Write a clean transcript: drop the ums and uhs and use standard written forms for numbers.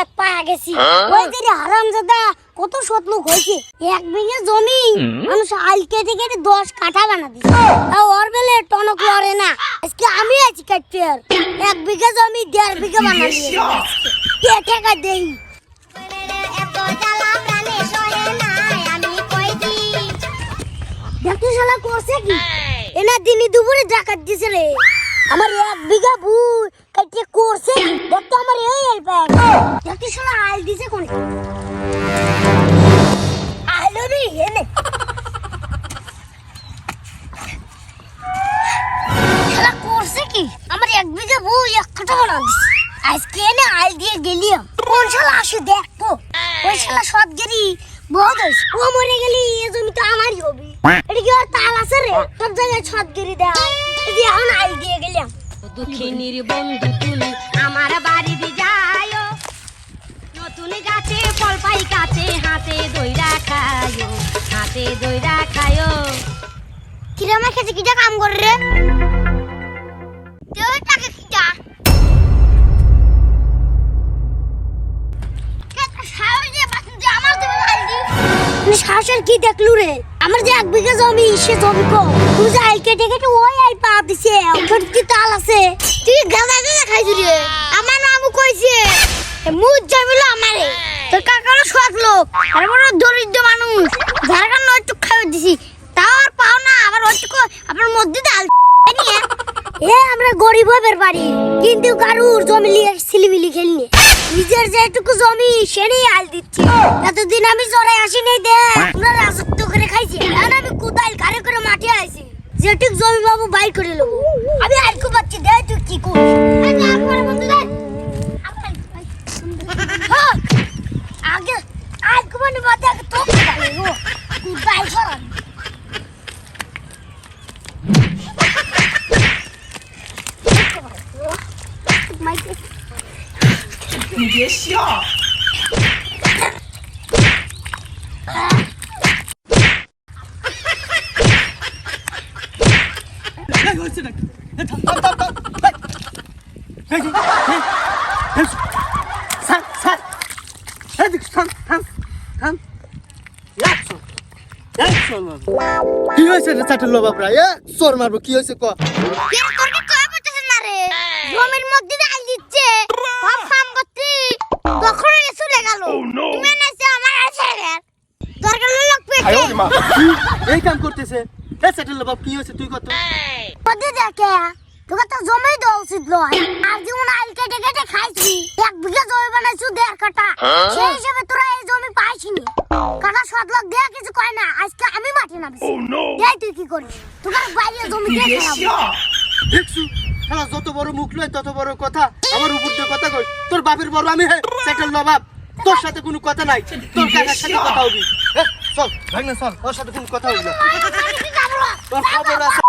এক পায়া গেছি ওই যে হারামজাদা কত সৎ লোক হয়েছে 1 বিঘা জমি মানুষ আল কেটে কেটে 10 কাঠা বানা দিছে তাও ওর বেলে টনক লড়ে না আজকে আমি আছি কাটতে আর 1 বিঘা জমি 1.5 বিঘা বানা দিয়েছি কে টাকা দেই এত জ্বালা প্রাণে সহে না আমি কই দি দেখতে শালা করছে কি এনা দিনই দুপুরে ডাকাত দিছে রে আমার 1 বিঘা ভুই কাটে করছে দেখতে আমার এই ব্যাগ দেখতে শালা আল দিছে কোন আলো রে এনে শালা করছে কি আমার 1 বিঘা ভুই 1 কাঠা বানা দিছে আজকে না আল দিয়ে গেলিয়াম কোন শালা আসে দেখতো ওই শালা সদগিরি বহুত হইছে ও মরে গেলি এই জমি তো আমারই হবে এটা কি আর তাল আছে রে সব জায়গায় সদগিরি দেয় এই যে এখন আল দিয়ে গেলাম দুঃখিনীর বন্ধু তুমি আমার বাড়ি দি যায়ো নতুন গাছে ফল পাই কাছে হাতে দইরা খায়ো হাতে দইরা খায়ো কিরামা খেতে কিটা কাম করে রে তুই টাকা কিটা শাসন কি দেখলু রে আমার যে 1 বিঘা জমি সে জমি কো তুই যে আল কেটে কেটে ওই আল পা দিছে ওর কি তাল আছে তুই গাদা গাদা খাইছিস রে আমার নামও কইছে মুজ জমিলো আমারে তোর কাকারও সৎ লোক আর বড় দরিদ্র মানুষ যার কারণে ওইটুক খাইয়ে দিছি তাও আর পাও না আবার ওইটুকু আপনার মধ্যে ডাল নিয়ে এ আমরা গরিব হবের বাড়ি কিন্তু কারুর জমি লিয়ে সিলিবিলি খেলনি নিজের যেটুকু জমি সেটাই আল দিচ্ছি এতদিন আমি চড়াই আসি নাই দে আমরা রাজত্ব করে খাইছি এখন আমি কোদাল কারে করে মাটি আইছি যেটুক জমি বাবু বাইর করে নেবো আমি আর কো বাচ্চি দে তুই কি করিস আমার বন্ধু দে আগে আর কো মানে বাদে তো কোদাল সরান你别笑。来，我进来，কি হয়েছে রে চাটের লোবাবরা এ চোর মারবো কি হয়েছে ক কেন তোর কি কয় পড়তেছ না রে জমির মধ্যে ডাল দিচ্ছে সব কাম করতে তখন এসে গেল তুমি নাছে আমার আছে রে দরকার লোক পেছে এই কাম করতেছে এ চাটের লোবাব কি হয়েছে তুই কত পদে দেখে তোকে তো জমি দেওয়া উচিত নয় আর যেমন আল কেটে কেটে খাইছি 1 বিঘা জমি বানাইছু 1.5 কাঠা সেই হিসেবে তোরা এই জমি পাইছিনি কাটা সব লোক দেয়া কিছু কয় না আজকে আমি মাটি নামিছি দেখ তুই কি করিস তোর বাইরে জমি দিয়ে খারাপ দেখছু শালা যত বড় মুখ লয় তত বড় কথা আমার উপর দিয়ে কথা কই তোর বাপের বড় আমি হে চাটের লোবাব তোর সাথে কোনো কথা নাই তোর কাকার সাথে কথা হবি চল ভাই না চল ওর সাথে কোনো কথা হইল তোর খবর আছে